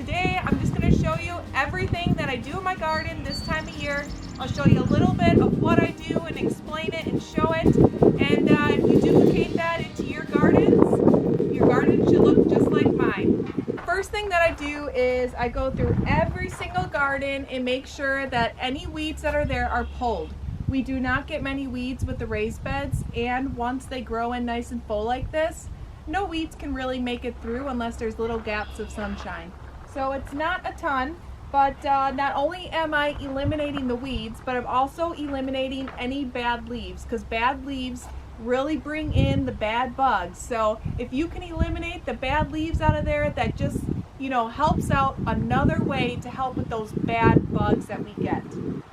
today I'm just going to show you everything that I do in my garden this time of year. I'll show you a little bit of what I do and explain it and show it. And if you duplicate that into your gardens, your garden should look just like mine. First thing that I do is I go through every single garden and make sure that any weeds that are there are pulled. We do not get many weeds with the raised beds, and once they grow in nice and full like this, no weeds can really make it through unless there's little gaps of sunshine. So it's not a ton, but not only am I eliminating the weeds, but I'm also eliminating any bad leaves, because bad leaves really bring in the bad bugs. So if you can eliminate the bad leaves out of there, that just, you know, helps out another way to help with those bad bugs that we get.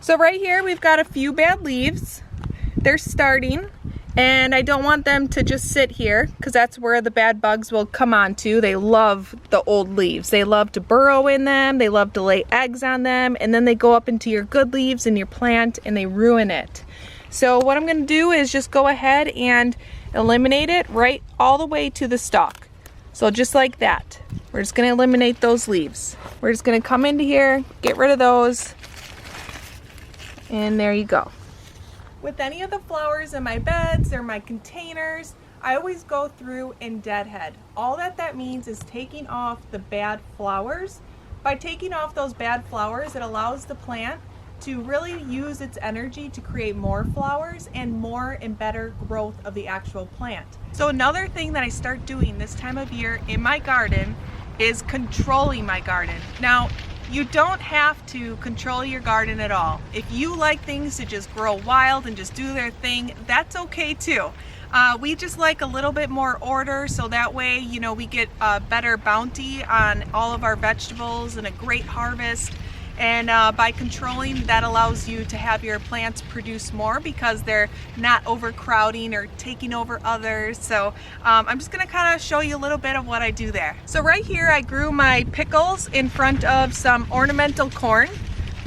So right here we've got a few bad leaves. They're starting, and I don't want them to just sit here because that's where the bad bugs will come on to. They love the old leaves. They love to burrow in them. They love to lay eggs on them, and then they go up into your good leaves in your plant and they ruin it. So what I'm going to do is just go ahead and eliminate it right all the way to the stalk. So just like that. We're just going to eliminate those leaves. We're just going to come into here, get rid of those, and there you go. With any of the flowers in my beds or my containers, I always go through and deadhead. All that means is taking off the bad flowers. By taking off those bad flowers, it allows the plant to really use its energy to create more flowers and more and better growth of the actual plant. So another thing that I start doing this time of year in my garden is controlling my garden. Now, you don't have to control your garden at all. If you like things to just grow wild and just do their thing, that's okay too. We just like a little bit more order, so that way, you know, we get a better bounty on all of our vegetables and a great harvest. And by controlling, that allows you to have your plants produce more because they're not overcrowding or taking over others. So I'm just gonna kind of show you a little bit of what I do there. So right here I grew my pickles in front of some ornamental corn.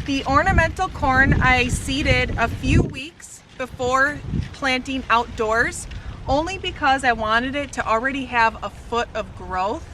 The ornamental corn I seeded a few weeks before planting outdoors, only because I wanted it to already have a foot of growth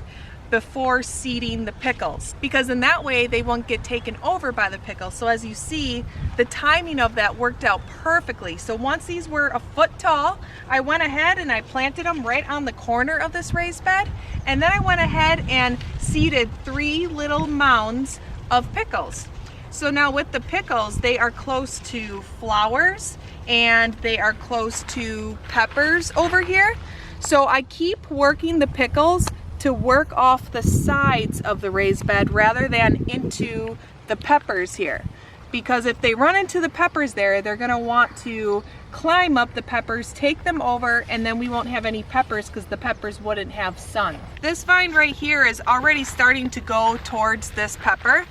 before seeding the pickles, because in that way they won't get taken over by the pickles. So as you see, the timing of that worked out perfectly. So once these were a foot tall, I went ahead and I planted them right on the corner of this raised bed, and then I went ahead and seeded 3 little mounds of pickles. So now with the pickles, they are close to flowers and they are close to peppers over here. So I keep working the pickles to work off the sides of the raised bed rather than into the peppers here. Because if they run into the peppers there, they're gonna want to climb up the peppers, take them over, and then we won't have any peppers because the peppers wouldn't have sun. This vine right here is already starting to go towards this pepper.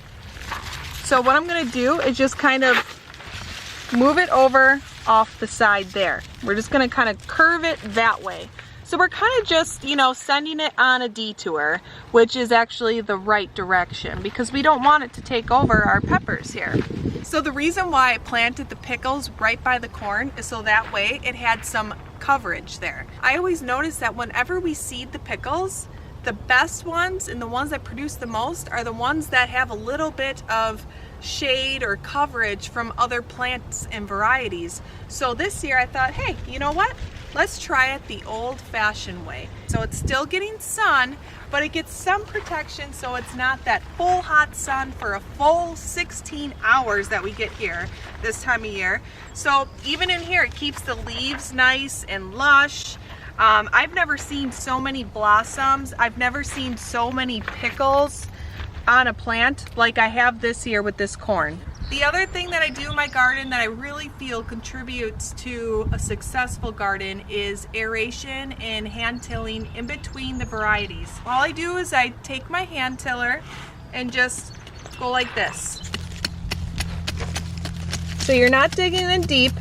So what I'm gonna do is just kind of move it over off the side there. We're just gonna kind of curve it that way. So we're kind of just, you know, sending it on a detour, which is actually the right direction because we don't want it to take over our peppers here. So the reason why I planted the pickles right by the corn is so that way it had some coverage there. I always notice that whenever we seed the pickles, the best ones and the ones that produce the most are the ones that have a little bit of shade or coverage from other plants and varieties. So this year I thought, hey, you know what? Let's try it the old-fashioned way. So it's still getting sun, but it gets some protection so it's not that full hot sun for a full 16 hours that we get here this time of year. So even in here, it keeps the leaves nice and lush. I've never seen so many blossoms. I've never seen so many pickles on a plant like I have this year with this corn. The other thing that I do in my garden that I really feel contributes to a successful garden is aeration and hand tilling in between the varieties. All I do is I take my hand tiller and just go like this. So you're not digging in deep,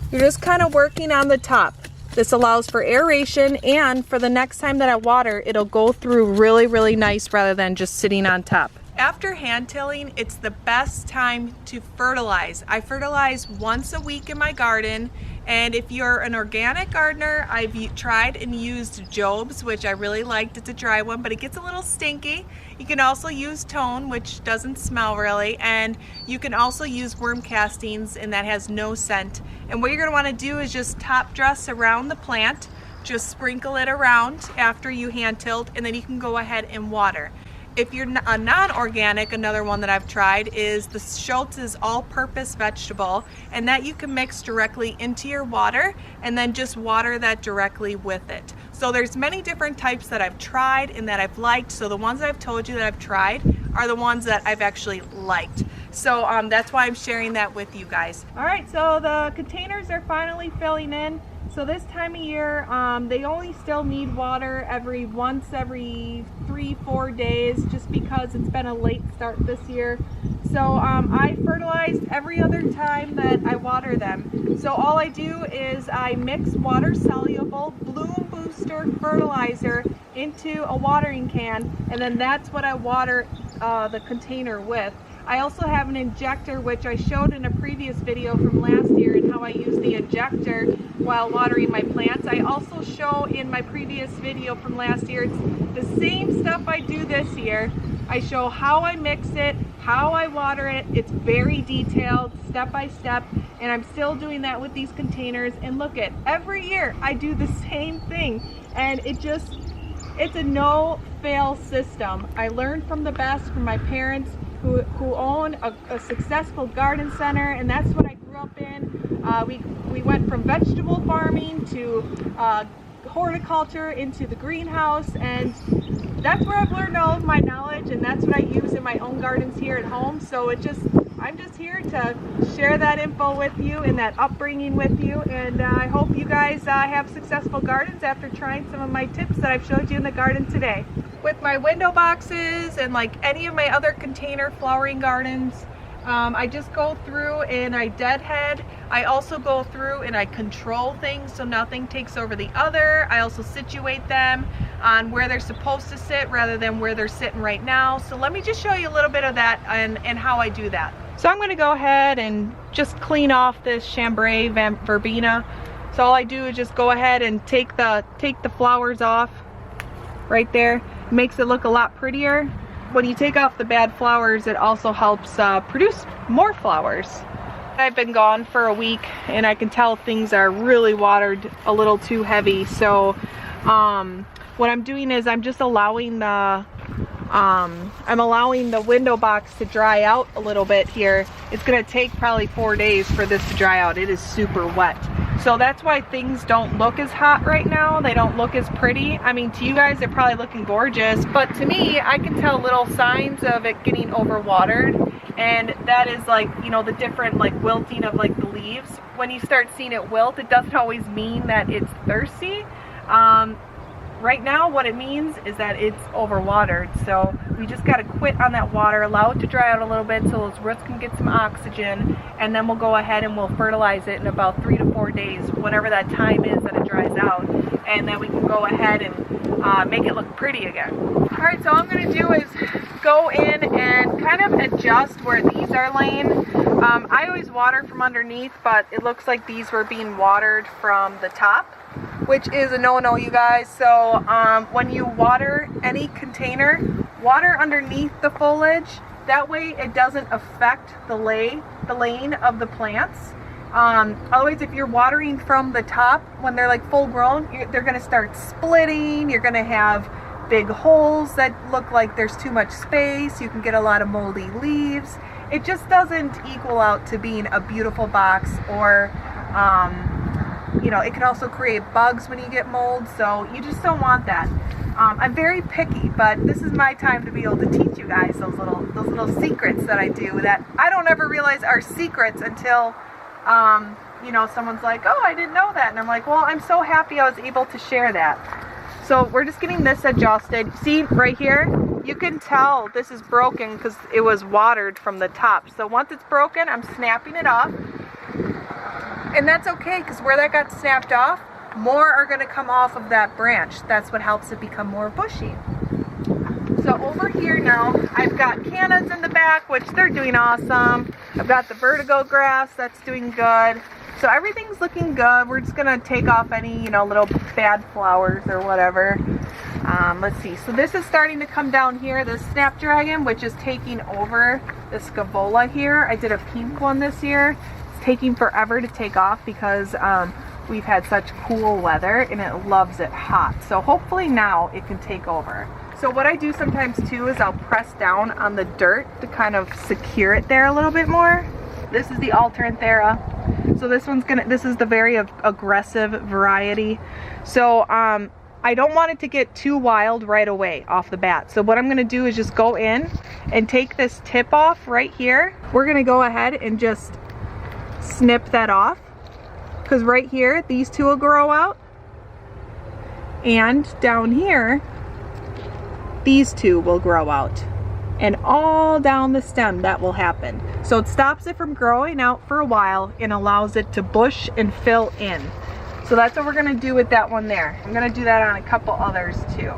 you're just kind of working on the top. This allows for aeration, and for the next time that I water, it'll go through really, really nice rather than just sitting on top. After hand tilling, it's the best time to fertilize. I fertilize once a week in my garden, And if you're an organic gardener, I've tried and used Job's, which I really liked. It's a dry one, but it gets a little stinky. You can also use Tone, which doesn't smell really, and you can also use worm castings, and that has no scent. And what you're going to want to do is just top dress around the plant, just sprinkle it around after you hand tilt, and then you can go ahead and water. If you're a non-organic, another one that I've tried is the Schultz's all-purpose vegetable, and that you can mix directly into your water and then just water that directly with it. So there's many different types that I've tried and that I've liked. So the ones that I've told you that I've tried are the ones that I've actually liked. So that's why I'm sharing that with you guys. All right, so the containers are finally filling in. So this time of year, they only still need water once every 3-4 days, just because it's been a late start this year. So I fertilized every other time that I water them. So all I do is I mix water soluble bloom booster fertilizer into a watering can, and then that's what I water the container with. I also have an injector, which I showed in a previous video from last year, and how I use the injector while watering my plants. I also show in my previous video from last year, it's the same stuff I do this year. I show how I mix it, how I water it. It's very detailed, step by step, and I'm still doing that with these containers. And look at, every year I do the same thing, and it's a no-fail system. I learned from the best, from my parents, who own a successful garden center, and that's what I grew up in. We went from vegetable farming to horticulture into the greenhouse, and that's where I've learned all of my knowledge, and that's what I use in my own gardens here at home. So I'm just here to share that info with you and that upbringing with you, and I hope you guys have successful gardens after trying some of my tips that I've showed you in the garden today. With my window boxes and like any of my other container flowering gardens, I just go through and I deadhead. I also go through and I control things so nothing takes over the other. I also situate them on where they're supposed to sit rather than where they're sitting right now. So let me just show you a little bit of that and how I do that. So I'm going to go ahead and just clean off this chambray verbena. So all I do is just go ahead and take the flowers off right there. It makes it look a lot prettier. When you take off the bad flowers, it also helps produce more flowers. I've been gone for a week, and I can tell things are really watered a little too heavy. So what I'm doing is I'm just allowing the window box to dry out a little bit here. It's gonna take probably 4 days for this to dry out. It is super wet. So that's why things don't look as hot right now. They don't look as pretty. I mean, to you guys, they're probably looking gorgeous, but to me, I can tell little signs of it getting overwatered. And that is like, you know, the different like wilting of like the leaves. When you start seeing it wilt, it doesn't always mean that it's thirsty. Right now, what it means is that it's overwatered. So we just got to quit on that water, allow it to dry out a little bit so those roots can get some oxygen, and then we'll go ahead and we'll fertilize it in about 3 to 4 days, whatever that time is that it dries out, and then we can go ahead and make it look pretty again. All right, so all I'm going to do is go in and kind of adjust where these are laying. I always water from underneath, but it looks like these were being watered from the top, which is a no-no, you guys. So when you water any container, water underneath the foliage. That way it doesn't affect the laying of the plants. Otherwise, if you're watering from the top, when they're like full grown, they're gonna start splitting. You're gonna have big holes that look like there's too much space. You can get a lot of moldy leaves. It just doesn't equal out to being a beautiful box, or you know, it can also create bugs when you get mold, so you just don't want that. I'm very picky, but this is my time to be able to teach you guys those little secrets that I do that I don't ever realize are secrets until you know, someone's like, oh, I didn't know that, and I'm like, well, I'm so happy I was able to share that. So we're just getting this adjusted. See right here, you can tell this is broken because it was watered from the top. So once it's broken, I'm snapping it off. And that's okay, because where that got snapped off, more are going to come off of that branch. That's what helps it become more bushy. So over here now, I've got cannas in the back, which they're doing awesome. I've got the vertigo grass, that's doing good. So everything's looking good. We're just gonna take off any, you know, little bad flowers or whatever. Let's see, so this is starting to come down here, this snapdragon, which is taking over the scaevola here. I did a pink one this year. It's taking forever to take off because we've had such cool weather and it loves it hot. So hopefully now it can take over. So what I do sometimes too is I'll press down on the dirt to kind of secure it there a little bit more. This is the Alteranthera. So this is the very aggressive variety. So I don't want it to get too wild right away off the bat. So what I'm gonna do is just go in and take this tip off right here. We're gonna go ahead and just snip that off, because right here, these two will grow out. And down here, these two will grow out. And all down the stem that will happen. So it stops it from growing out for a while and allows it to bush and fill in. So that's what we're gonna do with that one there. I'm gonna do that on a couple others too.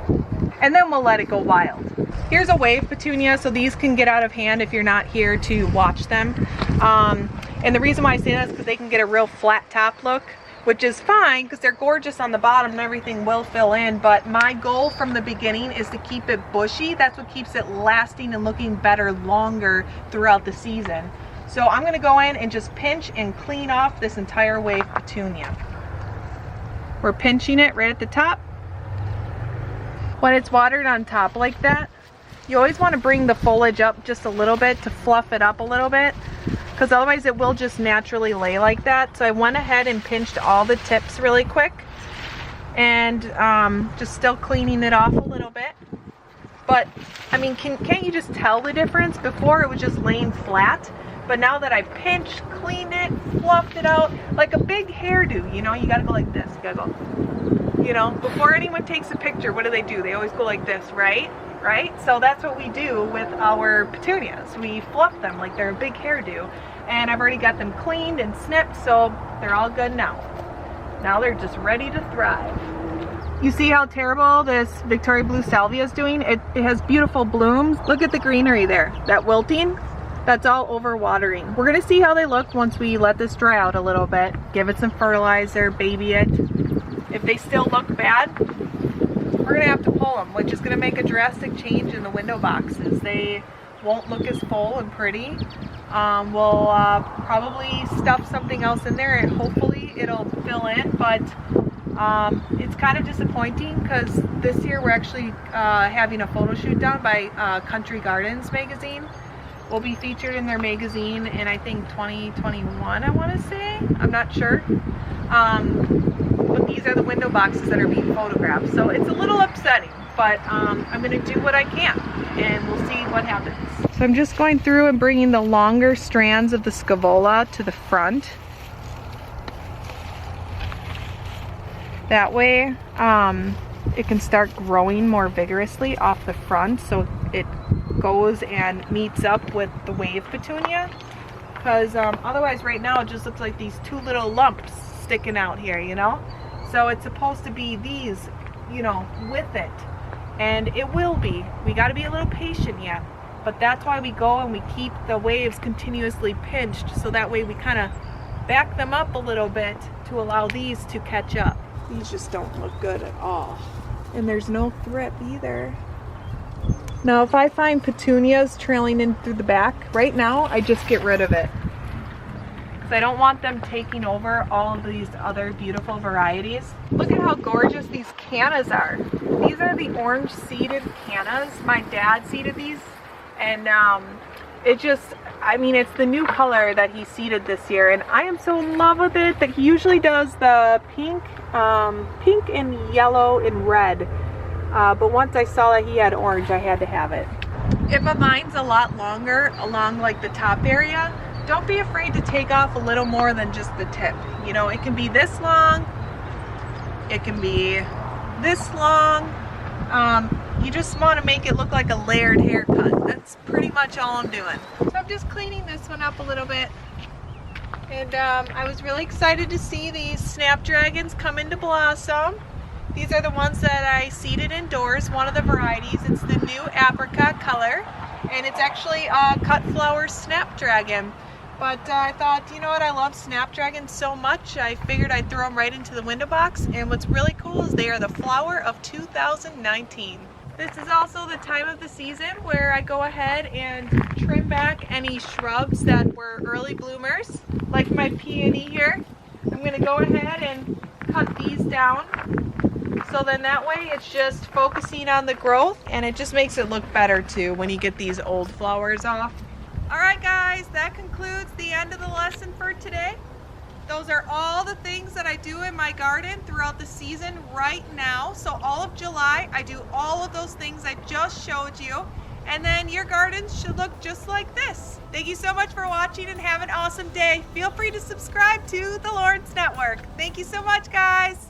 And then we'll let it go wild. Here's a wave petunia, so these can get out of hand if you're not here to watch them. And the reason why I say that is because they can get a real flat top look, which is fine because they're gorgeous on the bottom and everything will fill in, but my goal from the beginning is to keep it bushy. That's what keeps it lasting and looking better longer throughout the season. So I'm gonna go in and just pinch and clean off this entire wave petunia. We're pinching it right at the top. When it's watered on top like that, you always want to bring the foliage up just a little bit to fluff it up a little bit, because otherwise it will just naturally lay like that. So I went ahead and pinched all the tips really quick and just still cleaning it off a little bit. But I mean, can't you just tell the difference? Before it was just laying flat, but now that I pinched, cleaned it, fluffed it out like a big hairdo, you know, you gotta go like this, you gotta go, you know, before anyone takes a picture, what do? They always go like this, right? Right? So that's what we do with our petunias. We fluff them like they're a big hairdo. And I've already got them cleaned and snipped, so they're all good now. Now they're just ready to thrive. You see how terrible this Victoria Blue Salvia is doing? It has beautiful blooms. Look at the greenery there. That wilting, that's all overwatering. We're gonna see how they look once we let this dry out a little bit. Give it some fertilizer, baby it. If they still look bad, we're gonna have to pull them, which is gonna make a drastic change in the window boxes. They won't look as full and pretty. We'll probably stuff something else in there and hopefully it'll fill in, but it's kind of disappointing because this year we're actually having a photo shoot done by Country Gardens magazine. We'll be featured in their magazine in I think 2021, I want to say. I'm not sure. But these are the window boxes that are being photographed. So it's a little upsetting, but I'm going to do what I can and we'll see what happens. So I'm just going through and bringing the longer strands of the scaevola to the front. That way it can start growing more vigorously off the front, so it goes and meets up with the wave petunia. Because otherwise right now it just looks like these two little lumps sticking out here, you know? So it's supposed to be these, you know, with it. And it will be. We got to be a little patient yet. But that's why we go and we keep the waves continuously pinched, so that way we kind of back them up a little bit to allow these to catch up. These just don't look good at all. And there's no thrip either. Now if I find petunias trailing in through the back, right now I just get rid of it. Because I don't want them taking over all of these other beautiful varieties. Look at how gorgeous these cannas are. These are the orange seeded cannas. My dad seeded these. And it just, I mean, it's the new color that he seeded this year, and I am so in love with it that he usually does the pink and yellow and red. But once I saw that he had orange, I had to have it. If a vine's a lot longer along like the top area, don't be afraid to take off a little more than just the tip. You know, it can be this long, it can be this long. You just want to make it look like a layered haircut. That's pretty much all I'm doing. So I'm just cleaning this one up a little bit. And I was really excited to see these snapdragons come into blossom. These are the ones that I seeded indoors, one of the varieties. It's the new apricot color, and it's actually a cut flower snapdragon. But I thought, you know what, I love snapdragons so much, I figured I'd throw them right into the window box. And what's really cool is they are the flower of 2019. This is also the time of the season where I go ahead and trim back any shrubs that were early bloomers, like my peony here. I'm going to go ahead and cut these down. So then that way it's just focusing on the growth, and it just makes it look better too when you get these old flowers off. Alright guys, that concludes the end of the lesson for today. Those are all the things that I do in my garden throughout the season right now. So all of July, I do all of those things I just showed you. And then your gardens should look just like this. Thank you so much for watching and have an awesome day. Feel free to subscribe to the Lawrence Network. Thank you so much, guys.